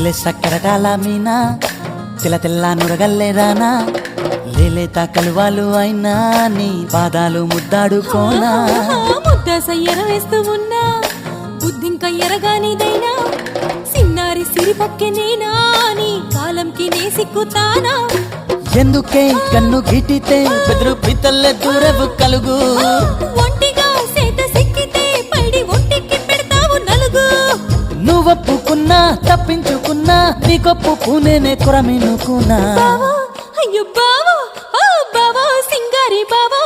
లేలే సక్కరటాల మీనా తెల్ల తెల్ల నురగల్లే రానా లేలేత కలువాలు అయినా నీ పాదాలు ముద్దాడుకోనా ముద్ద సయ్యర వేస్తూ ఉన్నా బుద్ధింక ఎరగానిదైనా సిన్నారి సిరిపక్కె నేనా నీ కాలంకి నే సిక్కుతానా ఎందుకే కన్ను గిటితే బెదురు పితల్లే దూరవు కలుగు ఒంటిగా సేత సిక్కితే పైడి ఒంటికి పెడతావు నలుగు నువ్వొప్పుకున్నా తప్పించుకున్నా నీకొప్పు పూనేనే కొరమినుకున్నా బావో అయ్యో బావో ఓ బావో సింగారి బావో